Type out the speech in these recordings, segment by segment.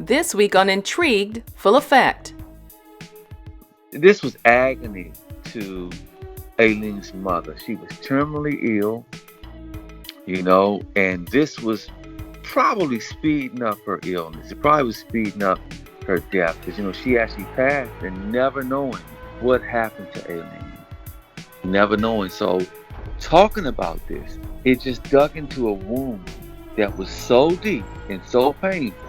This week on Intrigued, full effect. This was agony to Allean's mother. She was terminally ill, and this was probably speeding up her illness. It probably was speeding up her death because, she actually passed and never knowing what happened to Allean. Never knowing. So talking about this, it just dug into a wound that was so deep and so painful.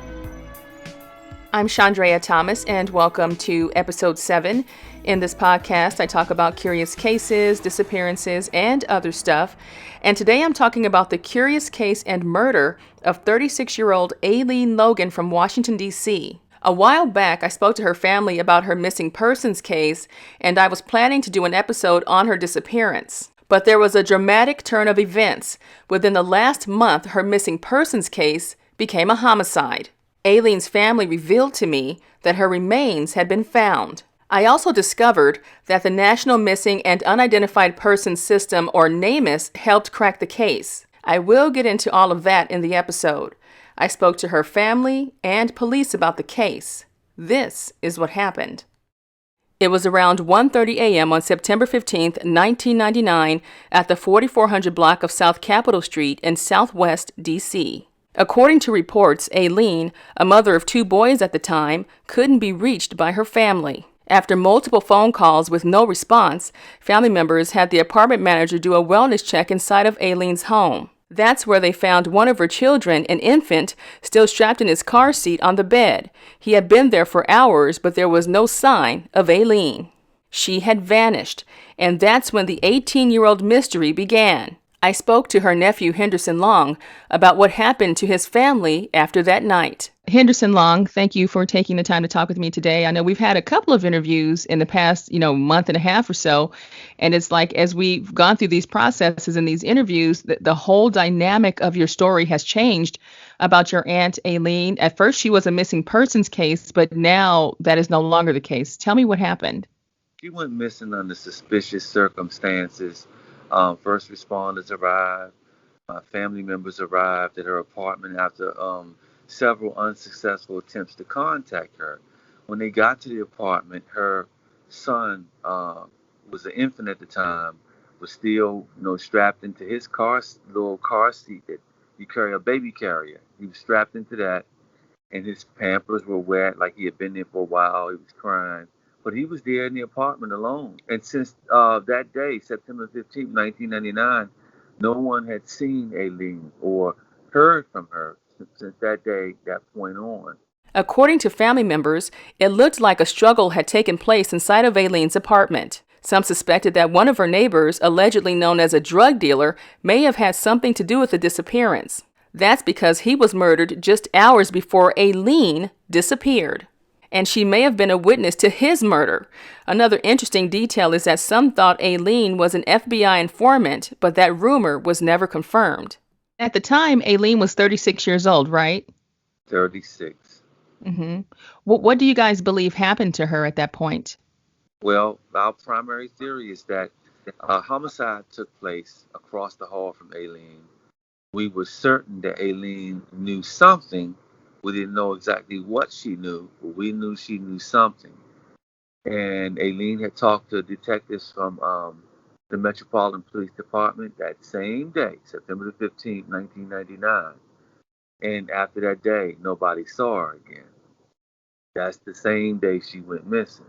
I'm Chandrea Thomas, and welcome to episode 7. In this podcast, I talk about curious cases, disappearances, and other stuff. And today I'm talking about the curious case and murder of 36-year-old Allean Logan from Washington, D.C. A while back, I spoke to her family about her missing persons case, and I was planning to do an episode on her disappearance. But there was a dramatic turn of events. Within the last month, her missing persons case became a homicide. Allean's family revealed to me that her remains had been found. I also discovered that the National Missing and Unidentified Persons System, or NamUs, helped crack the case. I will get into all of that in the episode. I spoke to her family and police about the case. This is what happened. It was around 1:30 a.m. on September 15, 1999, at the 4400 block of South Capitol Street in Southwest D.C. According to reports, Allean, a mother of 2 boys at the time, couldn't be reached by her family. After multiple phone calls with no response, family members had the apartment manager do a wellness check inside of Allean's home. That's where they found one of her children, an infant, still strapped in his car seat on the bed. He had been there for hours, but there was no sign of Allean. She had vanished, and that's when the 18-year-old mystery began. I spoke to her nephew, Henderson Long, about what happened to his family after that night. Henderson Long, thank you for taking the time to talk with me today. I know we've had a couple of interviews in the past, month and a half or so. And it's like, as we've gone through these processes and these interviews, the whole dynamic of your story has changed about your aunt, Allean. At first, she was a missing persons case, but now that is no longer the case. Tell me what happened. She went missing under suspicious circumstances. First responders arrived. Family members arrived at her apartment after several unsuccessful attempts to contact her. When they got to the apartment, her son was an infant at the time, was still, strapped into his little car seat that you carry, a baby carrier. He was strapped into that, and his pampers were wet, like he had been there for a while. He was crying. But he was there in the apartment alone. And since that day, September 15, 1999, no one had seen Allean or heard from her since that day, that point on. According to family members, it looked like a struggle had taken place inside of Allean's apartment. Some suspected that one of her neighbors, allegedly known as a drug dealer, may have had something to do with the disappearance. That's because he was murdered just hours before Allean disappeared. And she may have been a witness to his murder. Another interesting detail is that some thought Allean was an FBI informant, but that rumor was never confirmed. At the time, Allean was 36 years old, right? 36. Mm-hmm. What do you guys believe happened to her at that point? Well, our primary theory is that a homicide took place across the hall from Allean. We were certain that Allean knew something. We didn't know exactly what she knew, but we knew she knew something. And Allean had talked to detectives from the Metropolitan Police Department that same day, September the 15th, 1999. And after that day, nobody saw her again. That's the same day she went missing.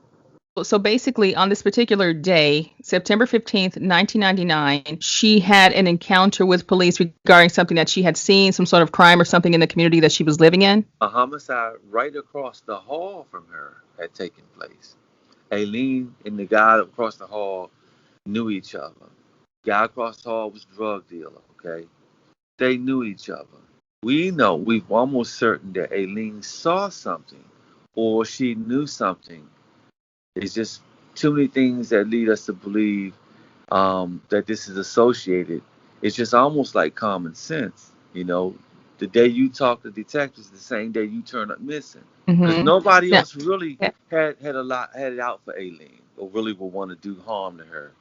So basically, on this particular day, September 15th, 1999, she had an encounter with police regarding something that she had seen, some sort of crime or something in the community that she was living in? A homicide right across the hall from her had taken place. Allean and the guy across the hall knew each other. The guy across the hall was a drug dealer, okay? They knew each other. We're almost certain that Allean saw something or she knew something. It's just too many things that lead us to believe that this is associated. It's just almost like common sense, The day you talk to detectives, the same day you turn up missing. Because nobody else really had it out for Allean or really would want to do harm to her,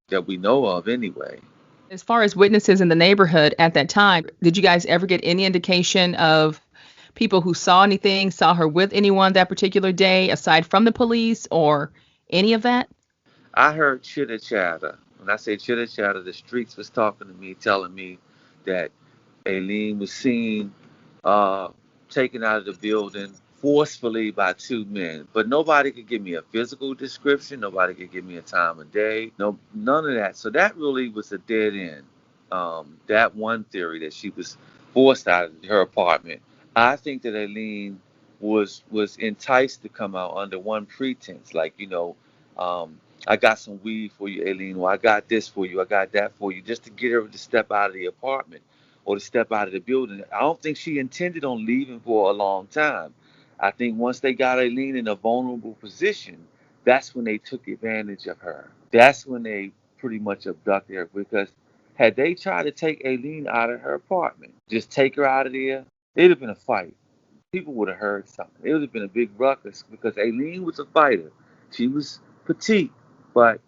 that we know of anyway. As far as witnesses in the neighborhood at that time, did you guys ever get any indication of people who saw anything, saw her with anyone that particular day, aside from the police or any of that? I heard chitter chatter. When I say chitter chatter, the streets was talking to me, telling me that Aileen was seen uh, taken out of the building forcefully by two men. But nobody could give me a physical description. Nobody could give me a time of day. No, none of that. So that really was a dead end. That one theory that she was forced out of her apartment. I think that Aileen was enticed to come out under one pretense, like I got some weed for you, Aileen, or I got this for you, I got that for you, just to get her to step out of the apartment or to step out of the building. I don't think she intended on leaving for a long time. I think once they got Aileen in a vulnerable position, that's when they took advantage of her. That's when they pretty much abducted her, because had they tried to take Aileen out of her apartment, just take her out of there, it'd have been a fight. People would have heard something. It would have been a big ruckus because Aileen was a fighter. She was petite, but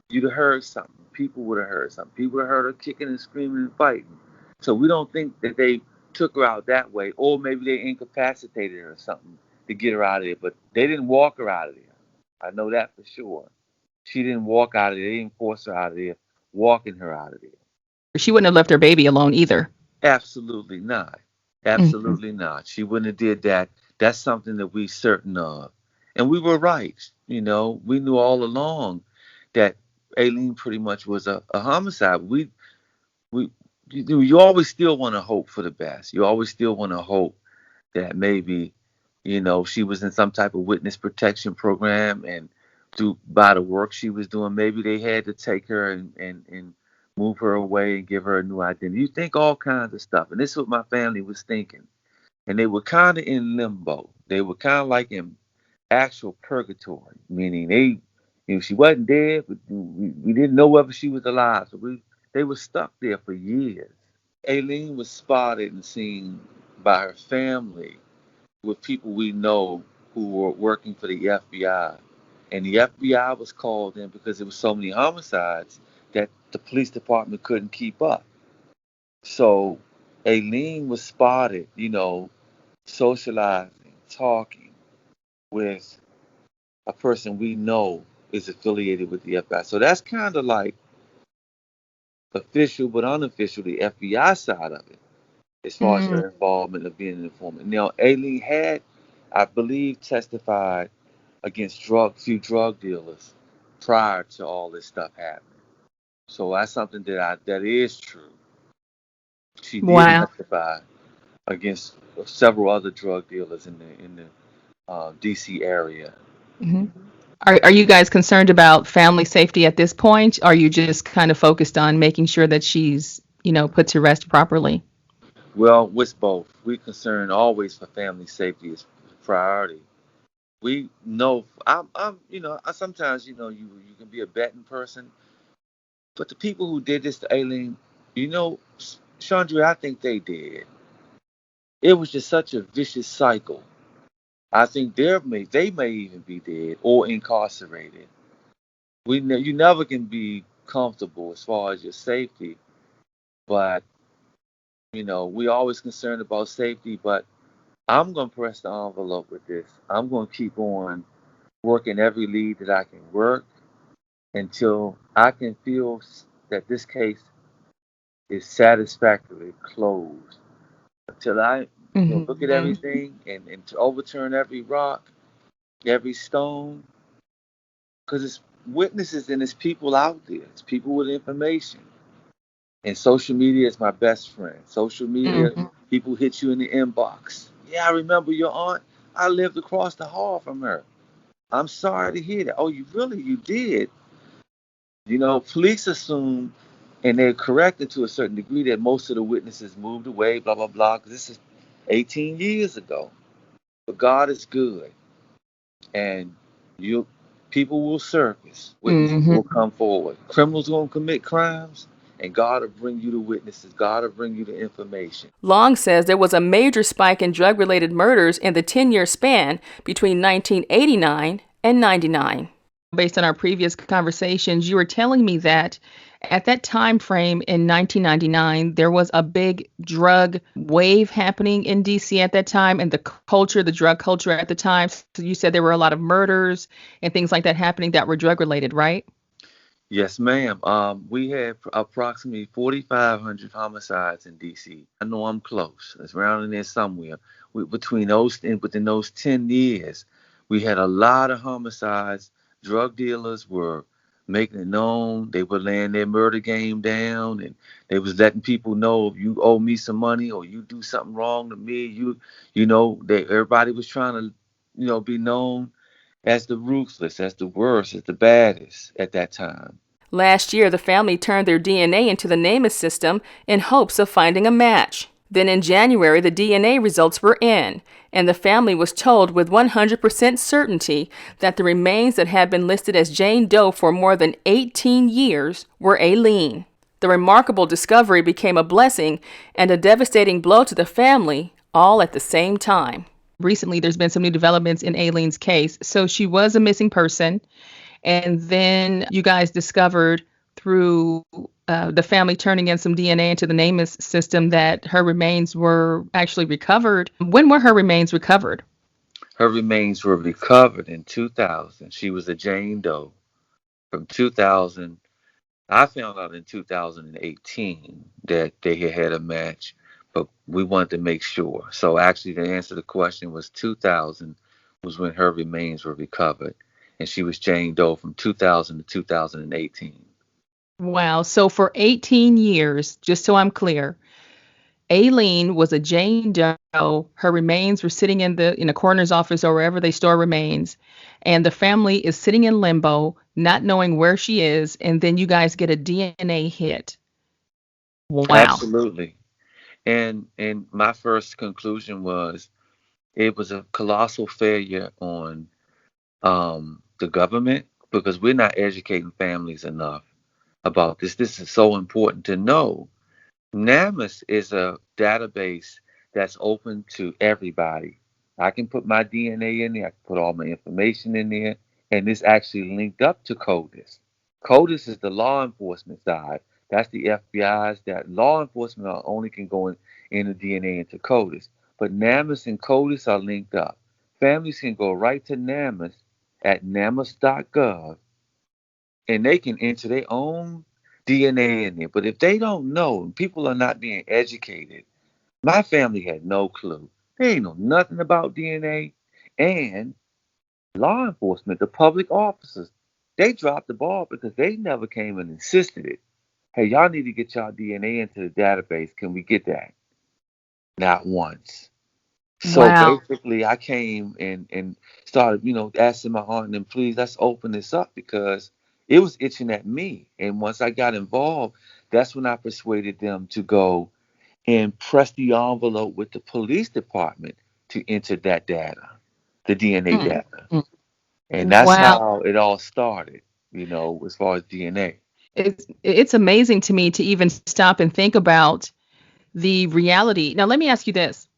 you'd have heard something. People would have heard something. People would have heard her kicking and screaming and fighting. So we don't think that they took her out that way, or maybe they incapacitated her or something to get her out of there. But they didn't walk her out of there. I know that for sure. She didn't walk out of there. They didn't force her out of there, walking her out of there. She wouldn't have left her baby alone either. Absolutely not. Mm-hmm. Absolutely not. She wouldn't have did that. That's something that we certain of. And we were right. We knew all along that Aileen pretty much was a homicide. We you always still want to hope for the best. You always still want to hope that maybe, she was in some type of witness protection program, and through by the work she was doing, maybe they had to take her and move her away and give her a new identity. You think all kinds of stuff. And this is what my family was thinking. And they were kind of in limbo. They were kind of like in actual purgatory, meaning she wasn't dead, but we didn't know whether she was alive. So they were stuck there for years. Aileen was spotted and seen by her family with people we know who were working for the FBI. And the FBI was called in because there were so many homicides that the police department couldn't keep up. So Aileen was spotted, socializing, talking with a person we know is affiliated with the FBI. So that's kind of like official but unofficial, the FBI side of it, as far as Mm. her involvement of being an informant. Now, Aileen had, I believe, testified against few drug dealers prior to all this stuff happening. So that's something that is true. She did Wow. testify against several other drug dealers in the D.C. area. Hmm. Are you guys concerned about family safety at this point? Or are you just kind of focused on making sure that she's, put to rest properly? Well, with both, we concern always for family safety is priority. We know I sometimes you can be a betting person, but the people who did this to Aileen, Chandra, I think they did. It was just such a vicious cycle. I think they may even be dead or incarcerated. You never can be comfortable as far as your safety, but we always concerned about safety. But I'm gonna press the envelope with this. I'm gonna keep on working every lead that I can work until I can feel that this case is satisfactorily closed. Until I look at Hmm. everything and to overturn every rock, every stone, because it's witnesses and it's people out there. It's people with information. And social media is my best friend. Social media, Hmm. people hit you in the inbox. Yeah, I remember your aunt. I lived across the hall from her. I'm sorry to hear that. Oh, you did. Police assume, and they're corrected to a certain degree, that most of the witnesses moved away, blah, blah, blah, because this is 18 years ago. But God is good, and you people will surface. Witnesses Hmm. will come forward. Criminals will commit crimes, and God will bring you the witnesses. God will bring you the information. Long says there was a major spike in drug related murders in the 10-year span between 1989 and 99. Based on our previous conversations, you were telling me that At that time frame in 1999, there was a big drug wave happening in DC at that time, and the drug culture at the time. So you said there were a lot of murders and things like that happening that were drug related, right? Yes, ma'am. We had approximately 4,500 homicides in D.C. I know I'm close. It's around in there somewhere. Within those 10 years, we had a lot of homicides. Drug dealers were making it known. They were laying their murder game down, and they was letting people know, if you owe me some money or you do something wrong to me, everybody was trying to, be known as the ruthless, as the worst, as the baddest at that time. Last year, the family turned their DNA into the NamUs system in hopes of finding a match. Then in January, the DNA results were in, and the family was told with 100% certainty that the remains that had been listed as Jane Doe for more than 18 years were Allean. The remarkable discovery became a blessing and a devastating blow to the family, all at the same time. Recently, there's been some new developments in Allean's case. So she was a missing person, and then you guys discovered through the family turning in some DNA into the NamUs system that her remains were actually recovered. When were her remains recovered? Her remains were recovered in 2000. She was a Jane Doe from 2000. I found out in 2018 that they had a match, but we wanted to make sure. So actually, the answer to the question was 2000 was when her remains were recovered, and she was Jane Doe from 2000 to 2018. Wow. So for 18 years, just so I'm clear, Allean was a Jane Doe. Her remains were sitting in the coroner's office or wherever they store remains, and the family is sitting in limbo, not knowing where she is, and then you guys get a DNA hit. Wow. Absolutely. And my first conclusion was it was a colossal failure on the government, because we're not educating families enough about this. This is so important to know. NamUs is a database that's open to everybody. I can put my DNA in there, I can put all my information in there, and it's actually linked up to CODIS. CODIS is the law enforcement side. That's the FBI's. That law enforcement only can go in the DNA into CODIS. But NamUs and CODIS are linked up. Families can go right to NamUs at namus.gov, and they can enter their own DNA in there. But if they don't know, and people are not being educated, my family had no clue. They ain't know nothing about DNA. And law enforcement, the public officers, they dropped the ball because they never came and insisted it. Hey, y'all need to get y'all DNA into the database. Can we get that? Not once. So Wow. basically, I came and started, asking my aunt and them, please, let's open this up, because it was itching at me. And once I got involved, that's when I persuaded them to go and press the envelope with the police department to enter that data, the DNA Mm, data. mm. And that's Wow. how it all started, as far as DNA. It's amazing to me to even stop and think about the reality. Now, let me ask you this.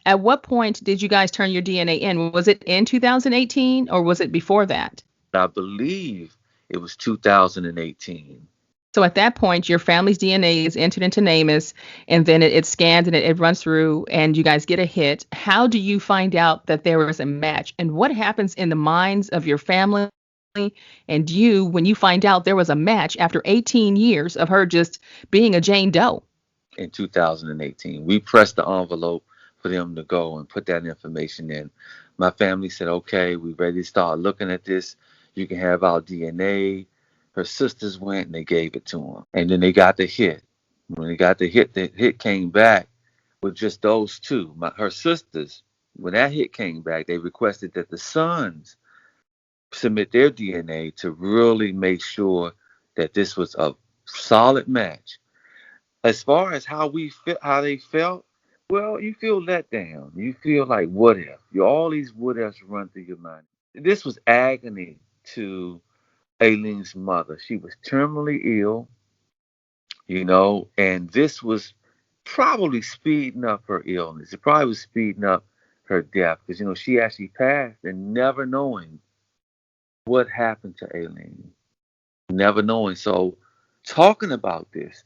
At what point did you guys turn your DNA in? Was it in 2018 or was it before that? I believe it was 2018. So at that point, your family's DNA is entered into NamUs, and then it's scanned and it runs through, and you guys get a hit. How do you find out that there was a match? And what happens in the minds of your family and you when you find out there was a match after 18 years of her just being a Jane Doe? In 2018. We pressed the envelope for them to go and put that information in. My family said, okay, we're ready to start looking at this. You can have our DNA. Her sisters went and they gave it to them. And then they got the hit. When they got the hit came back with just those two. Her sisters, when that hit came back, they requested that the sons submit their DNA to really make sure that this was a solid match. As far as how they felt, well, you feel let down. You feel like, what if? All these what ifs run through your mind. This was agony to Aileen's mother. She was terminally ill, and this was probably speeding up her illness. It probably was speeding up her death, because she actually passed, and never knowing what happened to Aileen, never knowing. So talking about this,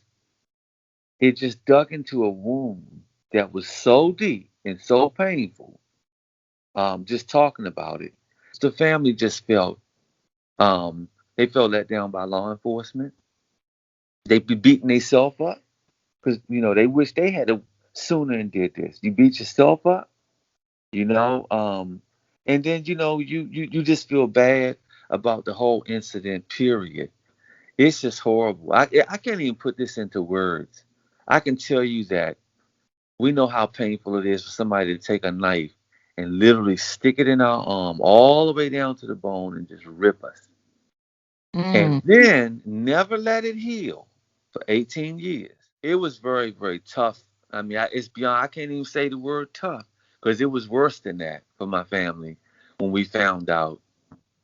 it just dug into a wound that was so deep and so painful. Just talking about it, the family just felt they felt let down by law enforcement. They be beating themselves up because they wish they had a sooner and did this. You beat yourself up, you know, and then you just feel bad about the whole incident. Period. It's just horrible. I can't even put this into words. I can tell you that we know how painful it is for somebody to take a knife and literally stick it in our arm all the way down to the bone and just rip us. And Mm. then never let it heal for 18 years. It was very, very tough. I mean, it's beyond, I can't even say the word tough because it was worse than that for my family when we found out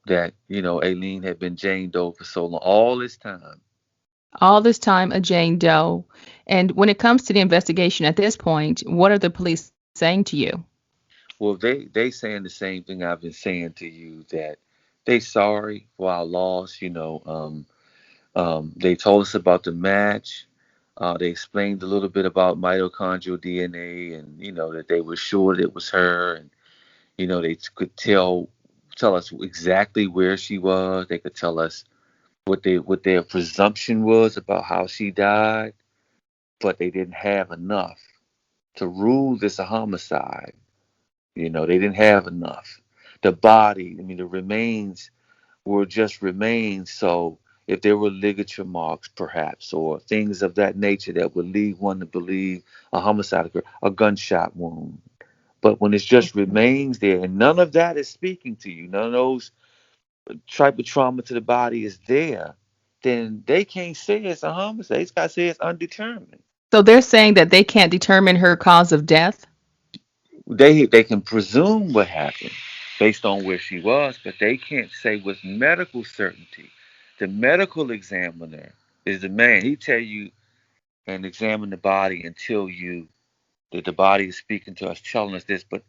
that, Aileen had been Jane Doe for so long, all this time. All this time, a Jane Doe. And when it comes to the investigation at this point, what are the police saying to you? Well, they saying the same thing I've been saying to you, that they sorry for our loss. They told us about the match. They explained a little bit about mitochondrial DNA, and that they were sure that it was her, and they could tell us exactly where she was. They could tell us what their presumption was about how she died, but they didn't have enough to rule this a homicide. They didn't have enough. The body, I mean, the remains were just remains. So if there were ligature marks, perhaps, or things of that nature that would lead one to believe a homicide occurred, a gunshot wound. But when it's just remains there, and none of that is speaking to you, none of those type of trauma to the body is there, then they can't say it's a homicide. It's got to say it's undetermined. So they're saying that they can't determine her cause of death? They can presume what happened based on where she was, but they can't say with medical certainty. The medical examiner is the man. He tell you and examine the body and tell you that the body is speaking to us, telling us this, but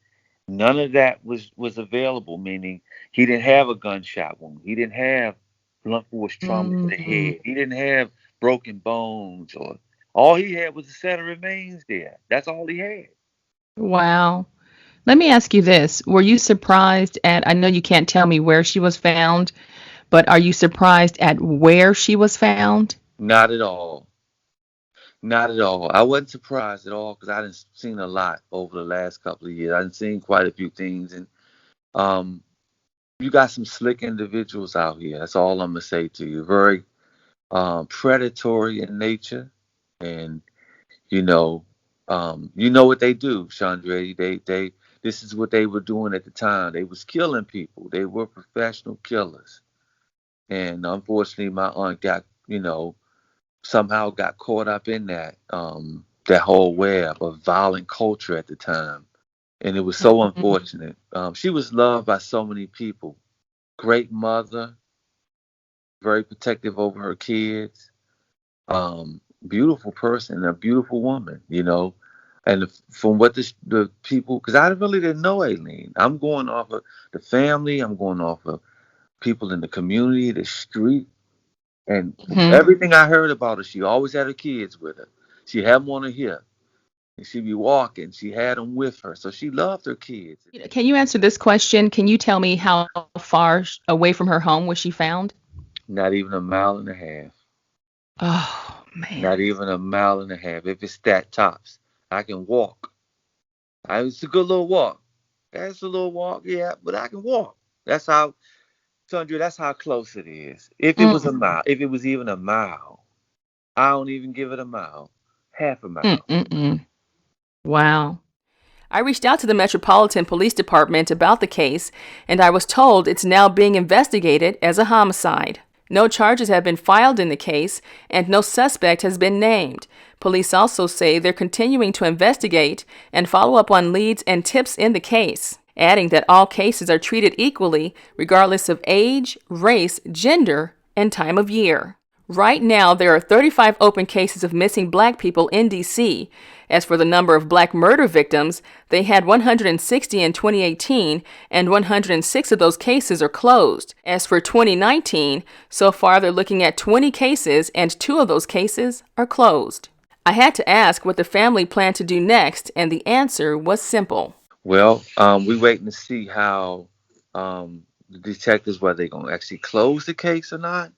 none of that was available. Meaning he didn't have a gunshot wound. He didn't have blunt force trauma to the Mm. head. He didn't have broken bones, or all he had was a set of remains there. That's all he had. Wow. Let me ask you this. Were you surprised at, I know you can't tell me where she was found, but are you surprised at where she was found? Not at all. Not at all. I wasn't surprised at all because I done seen a lot over the last couple of years. I done seen quite a few things, and um, you got some slick individuals out here. That's all I'm gonna say to you. Very predatory in nature, and you know, you know what they do, Chandra. They this is what they were doing at the time. They was killing people. They were professional killers, and unfortunately, my aunt got somehow got caught up in that whole web of violent culture at the time, and it was so Mm. unfortunate. She was loved by so many people. Great mother, very protective over her kids. Beautiful person, a beautiful woman. And from what the people, because I really didn't know Aileen. I'm going off of the family. I'm going off of people in the community, the street. And Mhm. everything I heard about her, she always had her kids with her. She had them on her hip. And she'd be walking. She had them with her. So she loved her kids. Can you answer this question? Can you tell me how far away from her home was she found? Not even a mile and a half. Oh, man. Not even a mile and a half. If it's that tops, I can walk. It's a good little walk. That's a little walk, yeah, but I can walk. That's how, Sandra, that's how close it is. If it was Mm, a mile, if it was even a mile, I don't even give it a mile. Half a mm, mile. mm, mm. Wow. I reached out to the Metropolitan Police Department about the case, and I was told it's now being investigated as a homicide. No charges have been filed in the case, and no suspect has been named. Police also say they're continuing to investigate and follow up on leads and tips in the case, adding that all cases are treated equally regardless of age, race, gender, and time of year. Right now, there are 35 open cases of missing black people in D.C. As for the number of black murder victims, they had 160 in 2018, and 106 of those cases are closed. As for 2019, so far they're looking at 20 cases, and 2 of those cases are closed. I had to ask what the family planned to do next, and the answer was simple. Well, we're waiting to see how the detectives, whether they're going to actually close the case or not.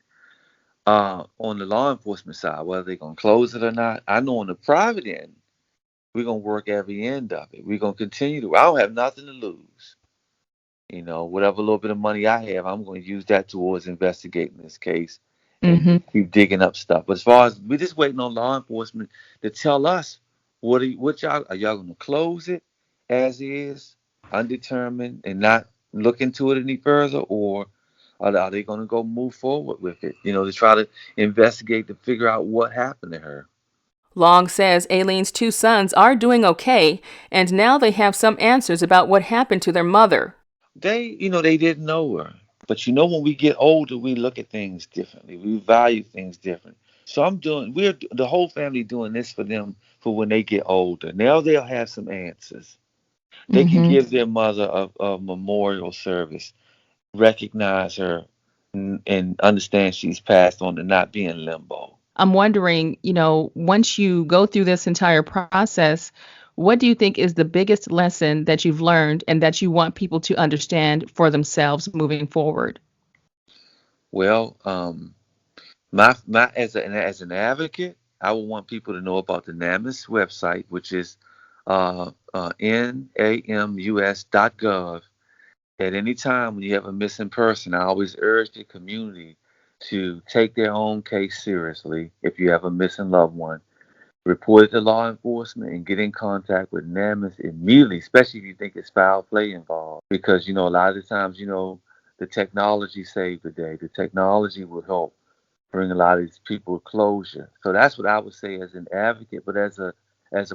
On the law enforcement side, whether they're going to close it or not. I know on the private end, we're going to work every end of it. We're going to continue to. I don't have nothing to lose. Whatever little bit of money I have, I'm going to use that towards investigating this case and Mm-hmm. keep digging up stuff. But as far as we're just waiting on law enforcement to tell us what y'all are y'all going to close it as is, undetermined, and not look into it any further, or are they going to go move forward with it? To try to investigate to figure out what happened to her. Long says Allean's 2 sons are doing okay, and now they have some answers about what happened to their mother. They didn't know her. But when we get older, we look at things differently. We value things different. So we're the whole family doing this for them for when they get older. Now they'll have some answers. They can Mm-hmm. give their mother a memorial service, recognize her, and understand she's passed on to not be in limbo. I'm wondering, once you go through this entire process, what do you think is the biggest lesson that you've learned and that you want people to understand for themselves moving forward? Well, my as an advocate, I would want people to know about the NamUs website, which is namus.gov. At any time when you have a missing person, I always urge the community to take their own case seriously. If you have a missing loved one, report it to law enforcement and get in contact with NamUs immediately, especially if you think it's foul play involved. Because, a lot of the times, the technology saved the day. The technology will help bring a lot of these people closure. So that's what I would say as an advocate, but as a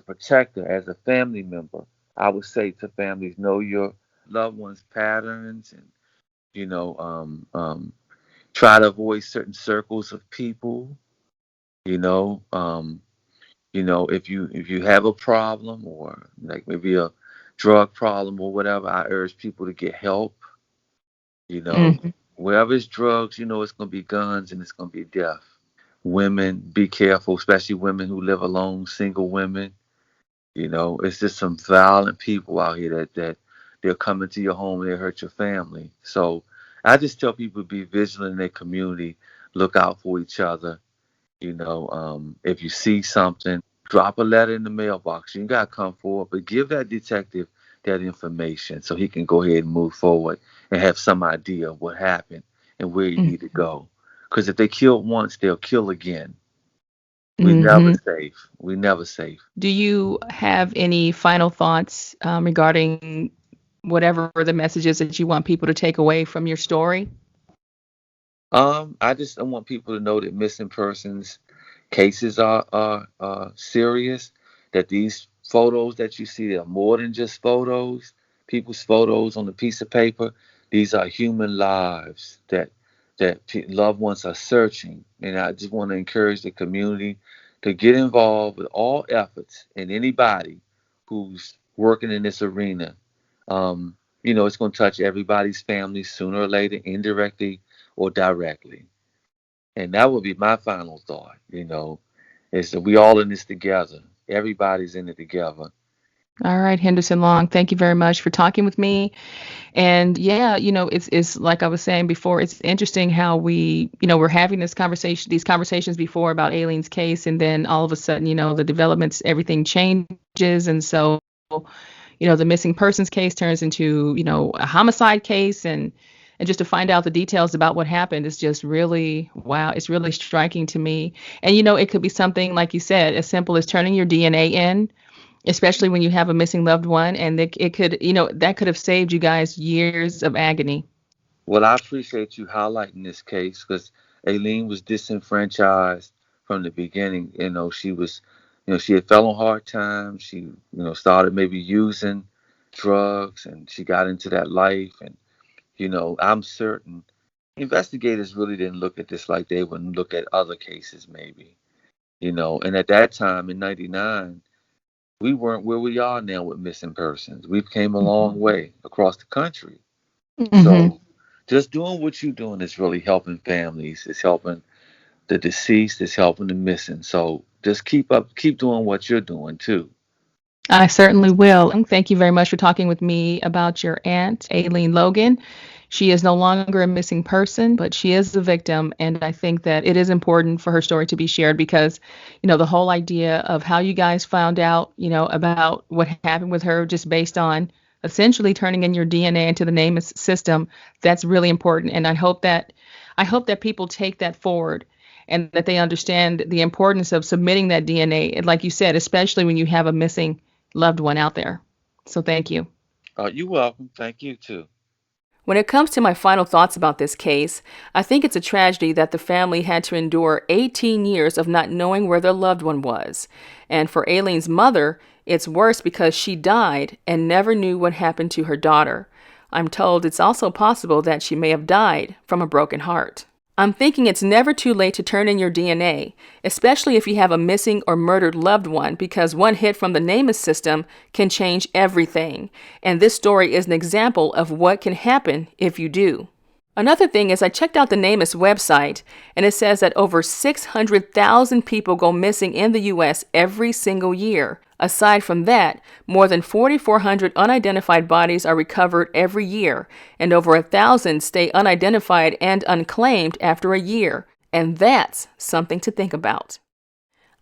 protector, as a family member, I would say to families, know your loved ones' patterns, and you know, try to avoid certain circles of people. You know, um, if you have a problem, or like maybe a drug problem or whatever, I urge people to get help. You know, Mm-hmm. wherever it's drugs, it's gonna be guns and it's gonna be death. Women, be careful, especially women who live alone, single women. It's just some violent people out here that they'll come into your home and they hurt your family. So I just tell people to be vigilant in their community, look out for each other. If you see something, drop a letter in the mailbox. You gotta come forward, but give that detective that information so he can go ahead and move forward and have some idea of what happened and where you need to go. Because if they killed once, they'll kill again. We never Mm-hmm. safe. We never safe. Do you have any final thoughts regarding whatever the messages that you want people to take away from your story? I want people to know that missing persons cases are serious. That these photos that you see are more than just photos. People's photos on a piece of paper. These are human lives that loved ones are searching. And I just want to encourage the community to get involved with all efforts, and anybody who's working in this arena. It's going to touch everybody's family sooner or later, indirectly or directly. And that would be my final thought, is that we all in this together. Everybody's in it together. All right, Henderson Long, thank you very much for talking with me. And yeah, it's like I was saying before, it's interesting how we're having these conversations before about Ailene's case, and then all of a sudden, the developments, everything changes, and so, the missing persons case turns into, a homicide case, and just to find out the details about what happened is just really wow. It's really striking to me, and it could be something like you said, as simple as turning your DNA in, especially when you have a missing loved one, and it could, that could have saved you guys years of agony. Well, I appreciate you highlighting this case because Aileen was disenfranchised from the beginning. She had fell on hard times. She, started maybe using drugs, and she got into that life. And, I'm certain investigators really didn't look at this like they would look at other cases, maybe. And at that time in '99, we weren't where we are now with missing persons. We've came a long way across the country. Mm-hmm. So just doing what you're doing is really helping families. It's helping the deceased. It's helping the missing. So just keep doing what you're doing too. I certainly will. And thank you very much for talking with me about your aunt, Allean Logan. She is no longer a missing person, but she is a victim. And I think that it is important for her story to be shared because, the whole idea of how you guys found out, about what happened with her just based on essentially turning in your DNA into the NamUs system, that's really important. And I hope that people take that forward and that they understand the importance of submitting that DNA. And like you said, especially when you have a missing loved one out there. So thank you. You're welcome. Thank you too. When it comes to my final thoughts about this case, I think it's a tragedy that the family had to endure 18 years of not knowing where their loved one was. And for Aileen's mother, it's worse because she died and never knew what happened to her daughter. I'm told it's also possible that she may have died from a broken heart. I'm thinking it's never too late to turn in your DNA, especially if you have a missing or murdered loved one, because one hit from the NamUs system can change everything. And this story is an example of what can happen if you do. Another thing is I checked out the NamUs website, and it says that over 600,000 people go missing in the U.S. every single year. Aside from that, more than 4,400 unidentified bodies are recovered every year, and over 1,000 stay unidentified and unclaimed after a year. And that's something to think about.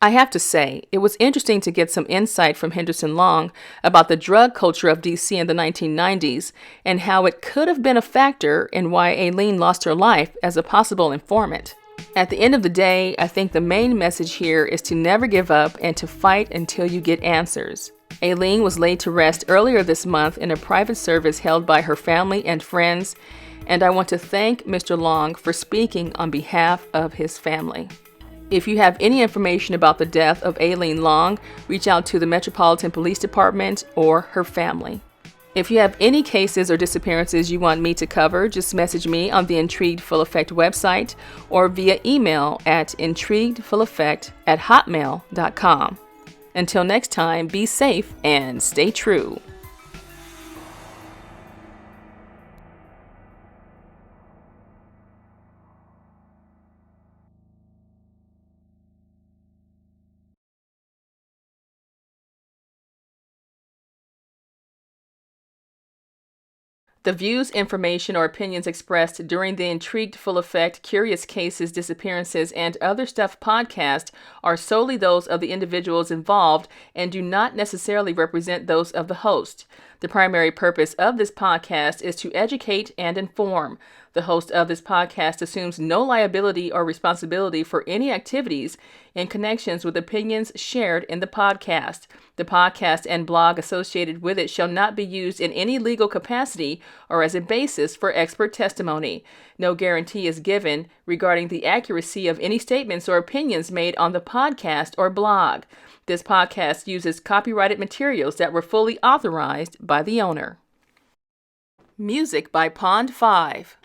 I have to say, it was interesting to get some insight from Henderson Long about the drug culture of D.C. in the 1990s and how it could have been a factor in why Allean lost her life as a possible informant. At the end of the day, I think the main message here is to never give up and to fight until you get answers. Allean was laid to rest earlier this month in a private service held by her family and friends, and I want to thank Mr. Long for speaking on behalf of his family. If you have any information about the death of Allean Long, reach out to the Metropolitan Police Department or her family. If you have any cases or disappearances you want me to cover, just message me on the Intrigued Full Effect website or via email at intriguedfulleffect@hotmail.com. Until next time, be safe and stay true. The views, information, or opinions expressed during the Intrigued Full Effect, Curious Cases, Disappearances, and Other Stuff podcast are solely those of the individuals involved and do not necessarily represent those of the host. The primary purpose of this podcast is to educate and inform. The host of this podcast assumes no liability or responsibility for any activities in connections with opinions shared in the podcast. The podcast and blog associated with it shall not be used in any legal capacity or as a basis for expert testimony. No guarantee is given regarding the accuracy of any statements or opinions made on the podcast or blog. This podcast uses copyrighted materials that were fully authorized by the owner. Music by Pond 5.